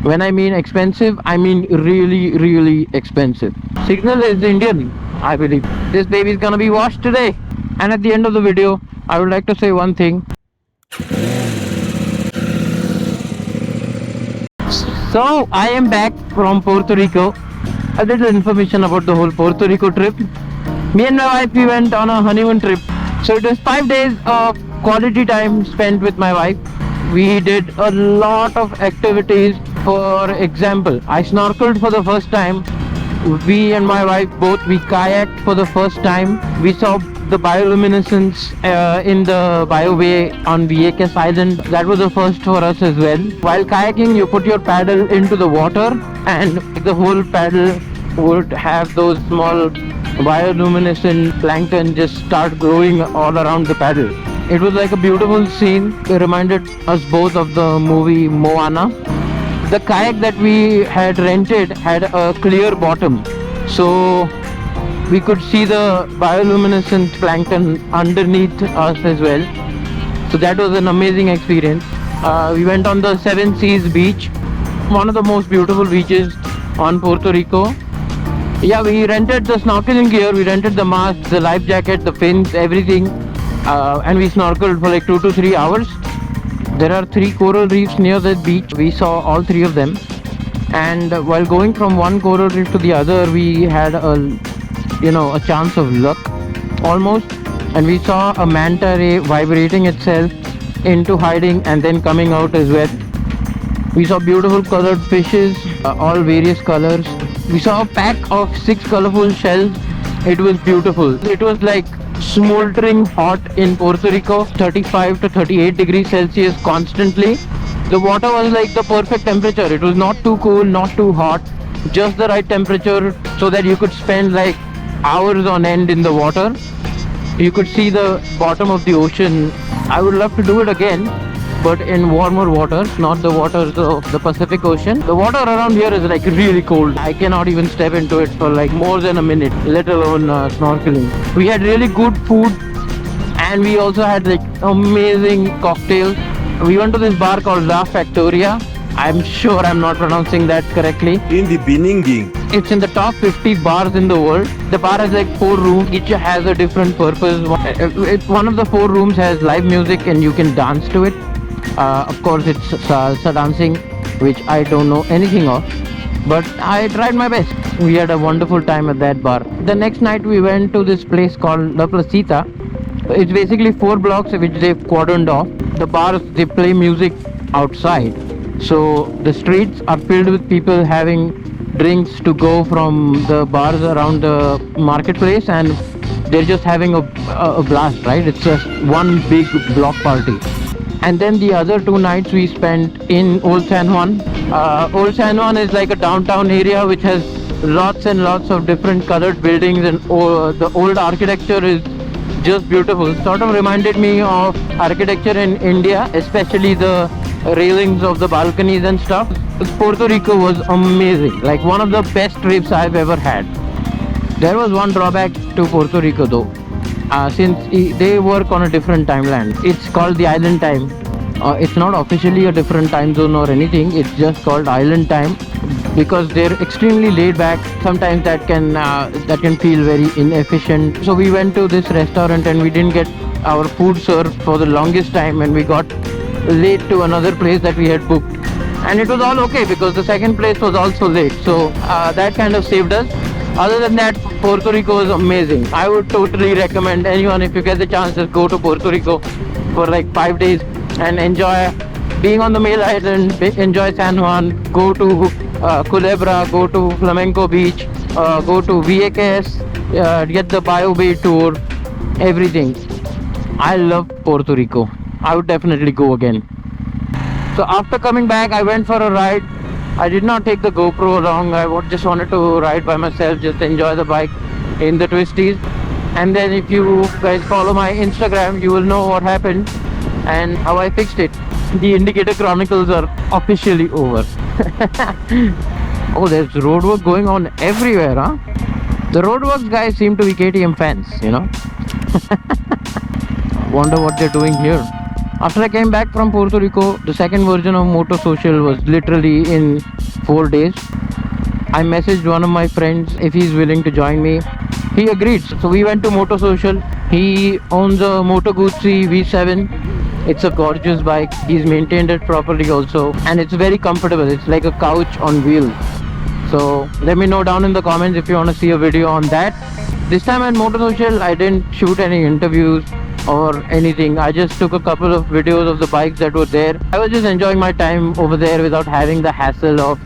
When I mean expensive, I mean really, really expensive. Signal is Indian, I believe. This baby is gonna be washed today. And at the end of the video, I would like to say one thing. So I am back from Puerto Rico. A little information about the whole Puerto Rico trip. Me and my wife, we went on a honeymoon trip. So it was 5 days of quality time spent with my wife. We did a lot of activities. For example, I snorkeled for the first time. We and my wife both, we kayaked for the first time. We saw the bioluminescence in the BioBay on Vieques Island. That was the first for us as well. While kayaking, you put your paddle into the water and the whole paddle would have those small bioluminescent plankton just start growing all around the paddle. It was like a beautiful scene. It reminded us both of the movie Moana. The kayak that we had rented had a clear bottom, so we could see the bioluminescent plankton underneath us as well. So that was an amazing experience. We went on the Seven Seas beach, one of the most beautiful beaches on Puerto Rico. Yeah, we rented the snorkeling gear, we rented the mask, the life jacket, the fins, everything, and we snorkeled for like 2 to 3 hours. There are 3 coral reefs near the beach. We saw all 3 of them, and while going from one coral reef to the other, we had a chance of luck almost, and we saw a manta ray vibrating itself into hiding and then coming out as well. We saw beautiful colored fishes, all various colors. We saw a pack of 6 colorful shells. It was beautiful. It was like smoldering hot in Puerto Rico, 35 to 38 degrees Celsius constantly. The water was like the perfect temperature. It was not too cool, not too hot, just the right temperature so that you could spend like hours on end in the water. You could see the bottom of the ocean. I would love to do it again, but in warmer waters, not the waters of the Pacific Ocean. The water around here is like really cold. I cannot even step into it for like more than a minute, let alone snorkeling. We had really good food, and we also had like amazing cocktails. We went to this bar called La Factoria. I'm sure I'm not pronouncing that correctly. In the Beninging. It's in the top 50 bars in the world. The bar has like 4 rooms. Each has a different purpose. One of the 4 rooms has live music and you can dance to it. Of course, it's salsa dancing, which I don't know anything of, but I tried my best. We had a wonderful time at that bar. The next night we went to this place called La Placita. It's basically 4 blocks which they've cordoned off. The bars, they play music outside. So the streets are filled with people having drinks to go from the bars around the marketplace, and they're just having a blast, right? It's just one big block party. And then the other 2 nights we spent in Old San Juan. Old San Juan is like a downtown area which has lots and lots of different colored buildings, and the old architecture is just beautiful. Sort of reminded me of architecture in India, especially the railings of the balconies and stuff. Puerto Rico was amazing, like one of the best trips I've ever had. There was one drawback to Puerto Rico though. Since they work on a different timeline. It's called the island time. It's not officially a different time zone or anything. It's just called island time because they're extremely laid back. Sometimes that can feel very inefficient. So we went to this restaurant and we didn't get our food served for the longest time, and we got late to another place that we had booked. And it was all okay because the second place was also late. So that kind of saved us. Other than that, Puerto Rico is amazing. I would totally recommend anyone, if you get the chance, just go to Puerto Rico for like 5 days and enjoy being on the main island, enjoy San Juan, go to Culebra, go to Flamenco Beach, go to Vieques, get the BioBay tour, everything. I love Puerto Rico. I would definitely go again. So after coming back, I went for a ride. I did not take the GoPro along. I just wanted to ride by myself, just enjoy the bike in the twisties. And then if you guys follow my Instagram, you will know what happened and how I fixed it. The Indicator Chronicles are officially over. Oh, there's road work going on everywhere, huh? The roadworks guys seem to be KTM fans, you know. Wonder what they're doing here. After I came back from Puerto Rico, the second version of Moto Social was literally in 4 days. I messaged one of my friends if he's willing to join me. He agreed. So we went to Moto Social. He owns a Moto Guzzi V7. It's a gorgeous bike. He's maintained it properly also. And it's very comfortable. It's like a couch on wheels. So let me know down in the comments if you want to see a video on that. This time at Moto Social, I didn't shoot any interviews or anything. I just took a couple of videos of the bikes that were there. I was just enjoying my time over there without having the hassle of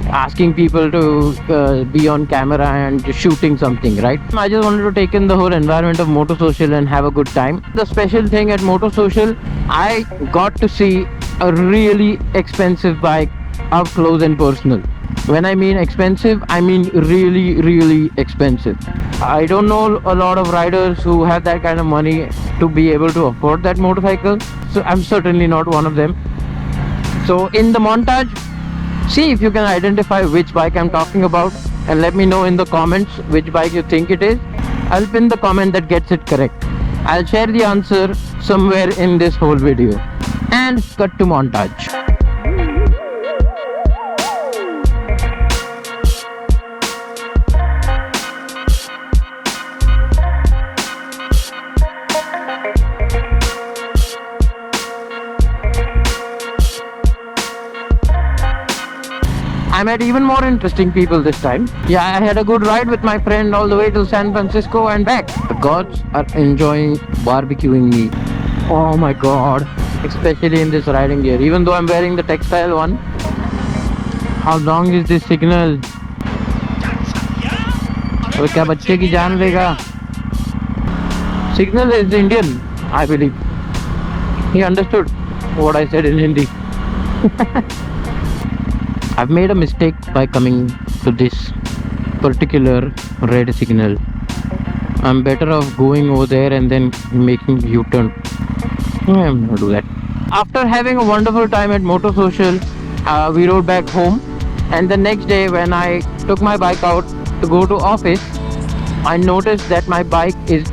asking people to be on camera and just shooting something, right? I just wanted to take in the whole environment of Moto Social and have a good time. The special thing at Moto Social, I got to see a really expensive bike up close and personal. When I mean expensive, I mean really expensive. I don't know a lot of riders who have that kind of money to be able to afford that motorcycle, so I'm certainly not one of them. So in the montage, see if you can identify which bike I'm talking about and let me know in the comments which bike you think it is. I'll pin the comment that gets it correct. I'll share the answer somewhere in this whole video. And cut to montage. I met even more interesting people this time. Yeah, I had a good ride with my friend all the way to San Francisco and back. The gods are enjoying barbecuing me. Oh my god. Especially in this riding gear. Even though I'm wearing the textile one. How long is this signal? वो क्या बच्चे की जान लेगा? Signal is Indian, I believe. He understood what I said in Hindi. I've made a mistake by coming to this particular red signal. I'm better off going over there and then making U-turn. I'm gonna do that. After having a wonderful time at Moto Social, we rode back home. And the next day when I took my bike out to go to office, I noticed that my bike is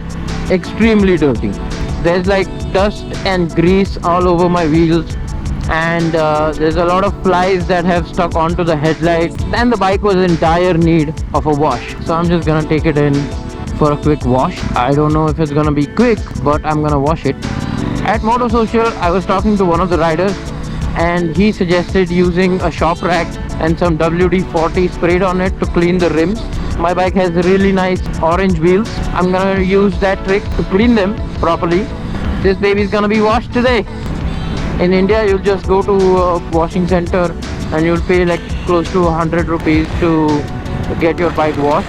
extremely dirty. There's like dust and grease all over my wheels. And there's a lot of flies that have stuck onto the headlights, and the bike was in dire need of a wash. So I'm just gonna take it in for a quick wash. I don't know if it's gonna be quick, but I'm gonna wash it. At Moto Social, I was talking to one of the riders and he suggested using a shop rack and some WD-40 sprayed on it to clean the rims. My bike has really nice orange wheels. I'm gonna use that trick to clean them properly. This baby's gonna be washed today. In India, you'll just go to a washing center and you'll pay like close to 100 rupees to get your bike washed,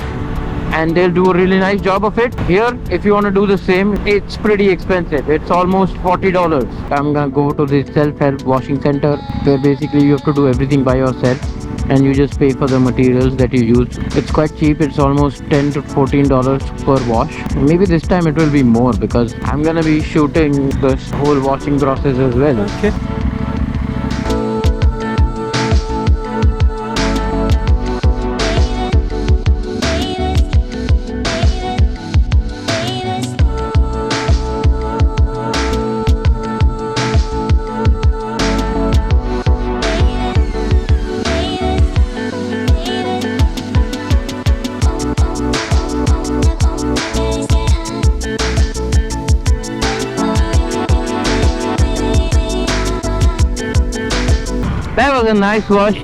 and they'll do a really nice job of it. Here, if you want to do the same, it's pretty expensive. It's almost $40. I'm gonna go to this self-help washing center where basically you have to do everything by yourself and you just pay for the materials that you use. It's quite cheap. It's almost $10 to $14 per wash. Maybe this time it will be more because I'm gonna be shooting this whole washing process as well. Okay. That was a nice wash.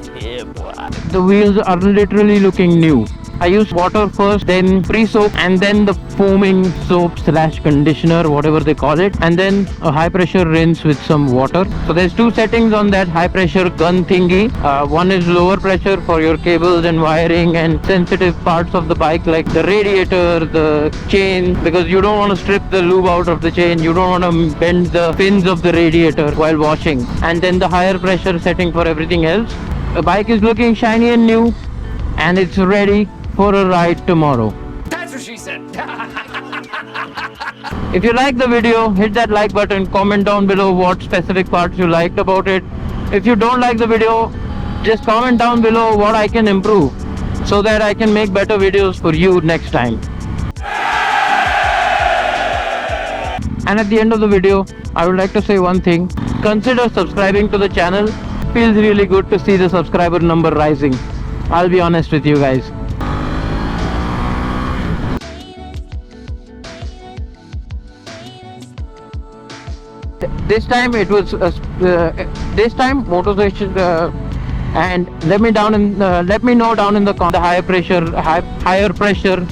The wheels are literally looking new. I used water first, then pre-soap, and then the foaming soap / conditioner, whatever they call it, and then a high pressure rinse with some water. So there's two settings on that high pressure gun thingy. One is lower pressure for your cables and wiring and sensitive parts of the bike like the radiator, the chain, because you don't want to strip the lube out of the chain, you don't want to bend the pins of the radiator while washing. And then the higher pressure setting for everything else. The bike is looking shiny and new, and it's ready for a ride tomorrow. That's what she said. If you like the video, hit that like button, comment down below what specific parts you liked about it. If you don't like the video, just comment down below what I can improve so that I can make better videos for you next time. And at the end of the video, I would like to say one thing. Consider subscribing to the channel. Feels really good to see the subscriber number rising. I'll be honest with you guys. This time it was this time motivation and let me know down in the higher pressure